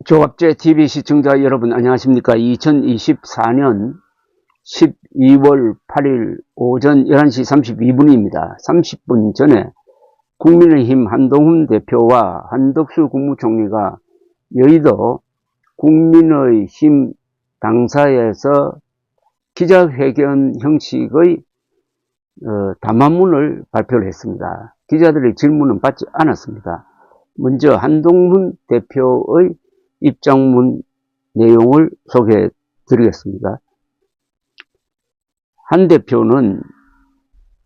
조갑제 TV 시청자 여러분 안녕하십니까. 2024년 12월 8일 오전 11시 32분입니다. 30분 전에 국민의힘 한동훈 대표와 한덕수 국무총리가 여의도 국민의힘 당사에서 기자회견 형식의 담화문을 발표를 했습니다. 기자들의 질문은 받지 않았습니다. 먼저 한동훈 대표의 입장문 내용을 소개해 드리겠습니다. 한 대표는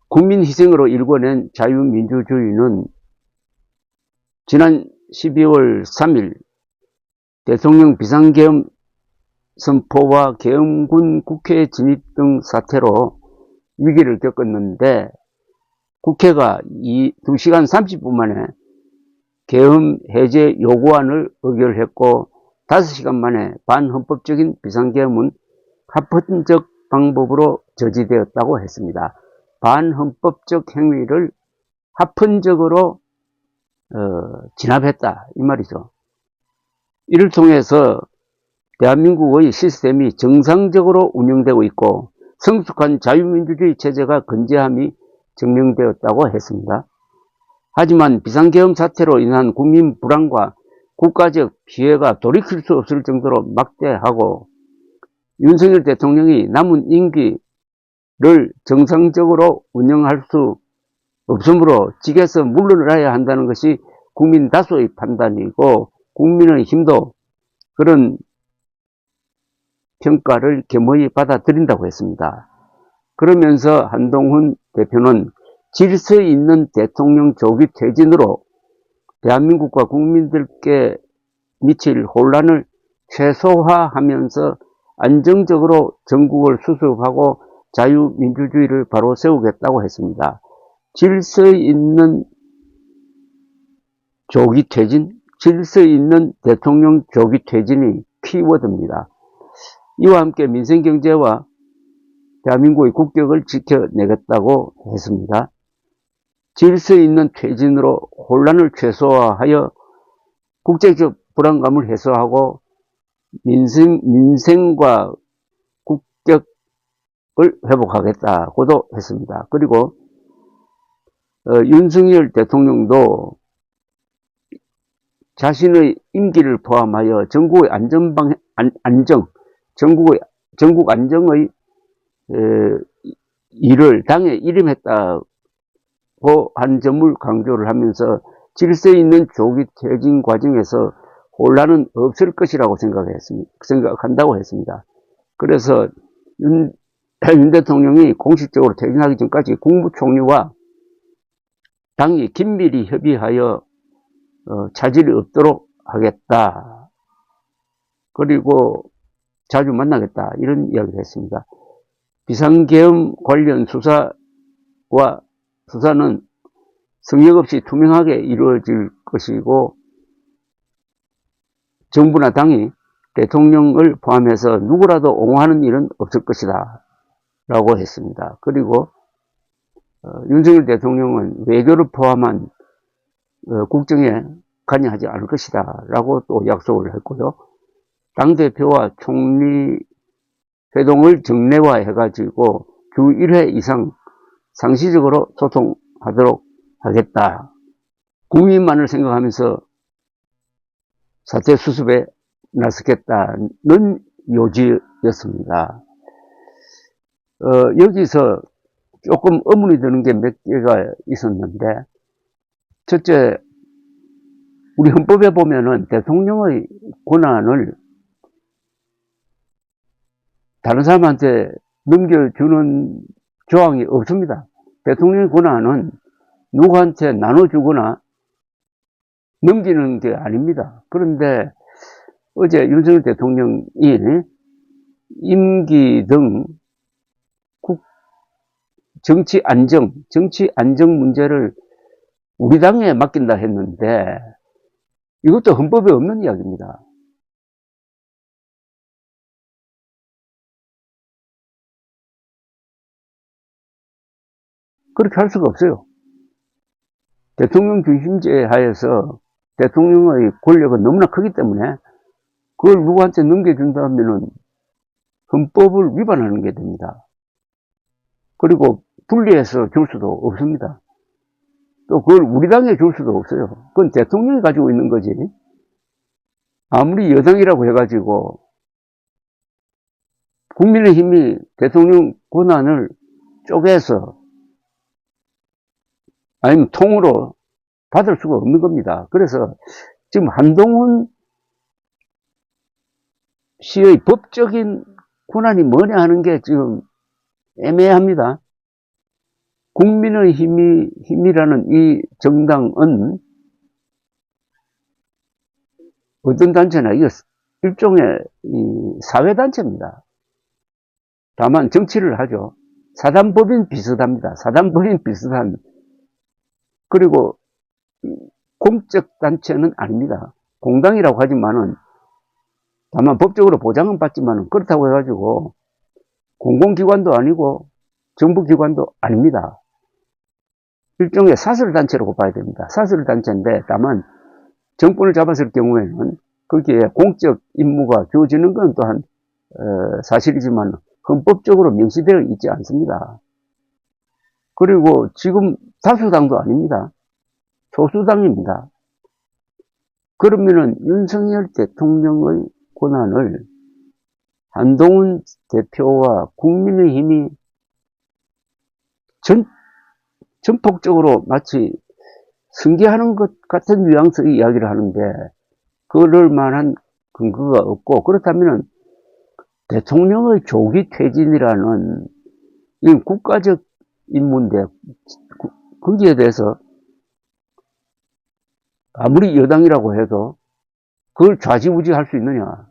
국민 희생으로 일궈낸 자유민주주의는 지난 12월 3일 대통령 비상계엄 선포와 계엄군 국회 진입 등 사태로 위기를 겪었는데 국회가 2시간 30분 만에 계엄 해제 요구안을 의결했고 5시간 만에 반헌법적인 비상계엄은 합헌적 방법으로 저지되었다고 했습니다. 반헌법적 행위를 합헌적으로 진압했다 이 말이죠. 이를 통해서 대한민국의 시스템이 정상적으로 운영되고 있고 성숙한 자유민주주의 체제가 건재함이 증명되었다고 했습니다. 하지만 비상계엄 사태로 인한 국민 불안과 국가적 피해가 돌이킬 수 없을 정도로 막대하고 윤석열 대통령이 남은 임기를 정상적으로 운영할 수 없으므로 직에서 물러나야 한다는 것이 국민 다수의 판단이고 국민의 힘도 그런 평가를 겸허히 받아들인다고 했습니다. 그러면서 한동훈 대표는 질서 있는 대통령 조기 퇴진으로 대한민국과 국민들께 미칠 혼란을 최소화하면서 안정적으로 전국을 수습하고 자유민주주의를 바로 세우겠다고 했습니다. 질서 있는 조기 퇴진, 질서 있는 대통령 조기 퇴진이 키워드입니다. 이와 함께 민생경제와 대한민국의 국격을 지켜내겠다고 했습니다. 질서 있는 퇴진으로 혼란을 최소화하여 국제적 불안감을 해소하고 민생과 국격을 회복하겠다고도 했습니다. 그리고 윤석열 대통령도 자신의 임기를 포함하여 전국 안정의 일을 당에 일임했다고 한 점을 강조를 하면서 질서 있는 조기 퇴진 과정에서 혼란은 없을 것이라고 생각한다고 했습니다. 그래서 윤 대통령이 공식적으로 퇴진하기 전까지 국무총리와 당이 긴밀히 협의하여 차질이 없도록 하겠다. 그리고 자주 만나겠다. 이런 이야기를 했습니다. 비상계엄 관련 수사는 성역 없이 투명하게 이루어질 것이고 정부나 당이 대통령을 포함해서 누구라도 옹호하는 일은 없을 것이다 라고 했습니다. 그리고 윤석열 대통령은 외교를 포함한 국정에 관여하지 않을 것이다 라고 또 약속을 했고요. 당대표와 총리 회동을 정례화해가지고 주 1회 이상 상시적으로 소통하도록 하겠다. 국민만을 생각하면서 사태 수습에 나서겠다는 요지였습니다. 여기서 조금 의문이 드는 게 몇 개가 있었는데, 첫째, 우리 헌법에 보면은 대통령의 권한을 다른 사람한테 넘겨주는 조항이 없습니다. 대통령의 권한은 누구한테 나눠주거나 넘기는 게 아닙니다. 그런데 어제 윤석열 대통령이 임기 등 정치 안정 문제를 우리 당에 맡긴다 했는데 이것도 헌법에 없는 이야기입니다. 그렇게 할 수가 없어요. 대통령 중심제 하에서 대통령의 권력은 너무나 크기 때문에 그걸 누구한테 넘겨준다면은 헌법을 위반하는 게 됩니다. 그리고 분리해서 줄 수도 없습니다. 또 그걸 우리 당에 줄 수도 없어요. 그건 대통령이 가지고 있는 거지. 아무리 여당이라고 해가지고 국민의힘이 대통령 권한을 쪼개서 아니면 통으로 받을 수가 없는 겁니다. 그래서 지금 한동훈 씨의 법적인 권한이 뭐냐 하는 게 지금 애매합니다. 국민의힘이라는 이 정당은 어떤 단체나 이거 일종의 사회단체입니다. 다만 정치를 하죠. 사단법인 비슷합니다. 사단법인 비슷한. 그리고 공적 단체는 아닙니다. 공당이라고 하지만은 다만 법적으로 보장은 받지만은 그렇다고 해가지고 공공기관도 아니고 정부기관도 아닙니다. 일종의 사설단체라고 봐야 됩니다. 사설단체인데 다만 정권을 잡았을 경우에는 거기에 공적 임무가 주어지는 건 또한 사실이지만 헌법적으로 명시되어 있지 않습니다. 그리고 지금 다수당도 아닙니다. 소수당입니다. 그러면은 윤석열 대통령의 권한을 한동훈 대표와 국민의힘이 전폭적으로 마치 승계하는 것 같은 뉘앙스의 이야기를 하는데 그럴 만한 근거가 없고, 그렇다면 대통령의 조기 퇴진이라는 이 국가적 임무인데 거기에 대해서 아무리 여당이라고 해도 그걸 좌지우지 할 수 있느냐.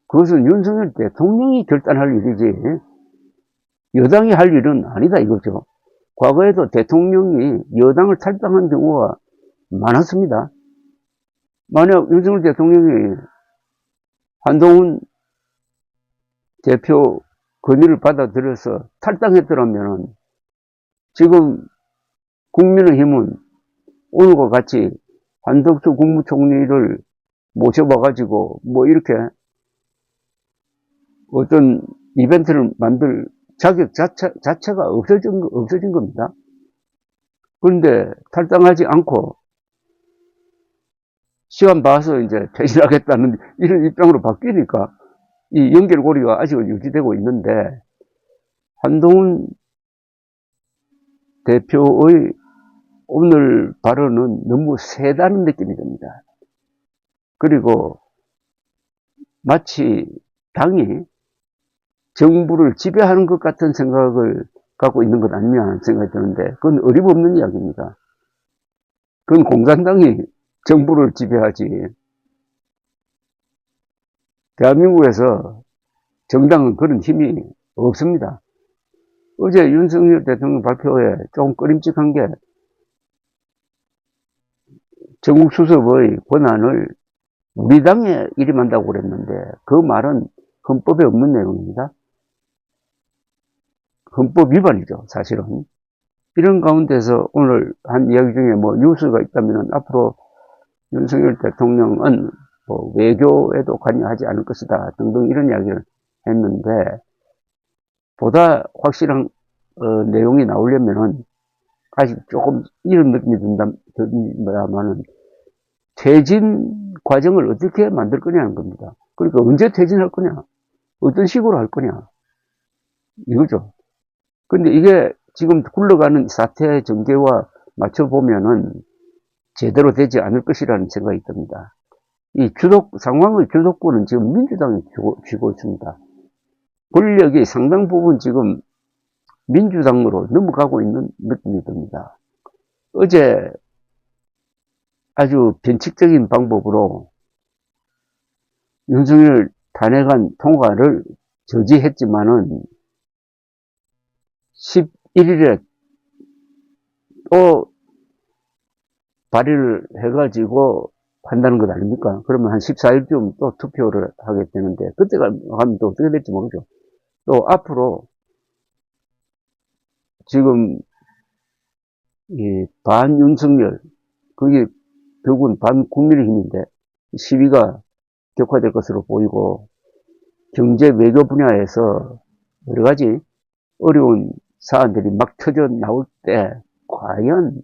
그것은 윤석열 대통령이 결단할 일이지 여당이 할 일은 아니다 이거죠. 과거에도 대통령이 여당을 탈당한 경우가 많았습니다. 만약 윤석열 대통령이 한동훈 대표 건의를 받아들여서 탈당했더라면 지금 국민의힘은 오늘과 같이 한덕수 국무총리를 모셔봐가지고 뭐 이렇게 어떤 이벤트를 만들 자격 자체가 없어진 겁니다. 그런데 탈당하지 않고 시간 봐서 이제 퇴진하겠다는 이런 입장으로 바뀌니까 이 연결고리가 아직은 유지되고 있는데 한동훈 대표의 오늘 발언은 너무 세다는 느낌이 듭니다. 그리고 마치 당이 정부를 지배하는 것 같은 생각을 갖고 있는 것 아니냐 하는 생각이 드는데 그건 어림없는 이야기입니다. 그건 공산당이 정부를 지배하지 대한민국에서 정당은 그런 힘이 없습니다. 어제 윤석열 대통령 발표에 조금 꺼림칙한 게 전국 수습의 권한을 우리 당에 일임한다고 그랬는데 그 말은 헌법에 없는 내용입니다. 헌법 위반이죠, 사실은. 이런 가운데서 오늘 한 이야기 중에 뭐 뉴스가 있다면 앞으로 윤석열 대통령은 뭐 외교에도 관여하지 않을 것이다 등등 이런 이야기를 했는데 보다 확실한 내용이 나오려면은 아직 조금 이런 느낌이 든다만은 퇴진 과정을 어떻게 만들 거냐는 겁니다. 그러니까 언제 퇴진할 거냐, 어떤 식으로 할 거냐 이거죠. 근데 이게 지금 굴러가는 사태 전개와 맞춰보면은 제대로 되지 않을 것이라는 생각이 듭니다. 이 상황의 주도권은 지금 민주당이 쥐고 있습니다. 권력이 상당 부분 지금 민주당으로 넘어가고 있는 느낌이 듭니다. 어제 아주 변칙적인 방법으로 윤석열 탄핵안 통과를 저지했지만은 11일에 또 발의를 해가지고 한다는 것 아닙니까? 그러면 한 14일쯤 또 투표를 하게 되는데 그때가 하면 또 어떻게 될지 모르죠. 또 앞으로 지금 이 반윤석열, 그게 결국은 반국민의힘인데 시위가 격화될 것으로 보이고, 경제 외교 분야에서 여러 가지 어려운 사안들이 막 터져 나올 때 과연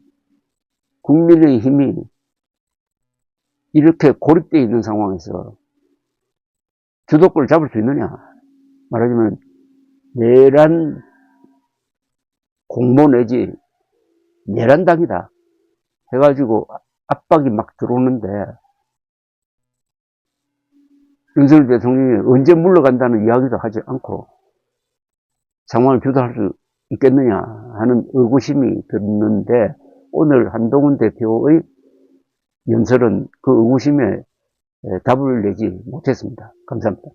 국민의힘이 이렇게 고립되어 있는 상황에서 주도권을 잡을 수 있느냐. 말하자면 내란 공모 내지 내란당이다 해가지고 압박이 막 들어오는데 윤석열 대통령이 언제 물러간다는 이야기도 하지 않고 상황을 주도할 수 있겠느냐 하는 의구심이 드는데, 오늘 한동훈 대표의 연설은 그 의구심에 답을 내지 못했습니다. 감사합니다.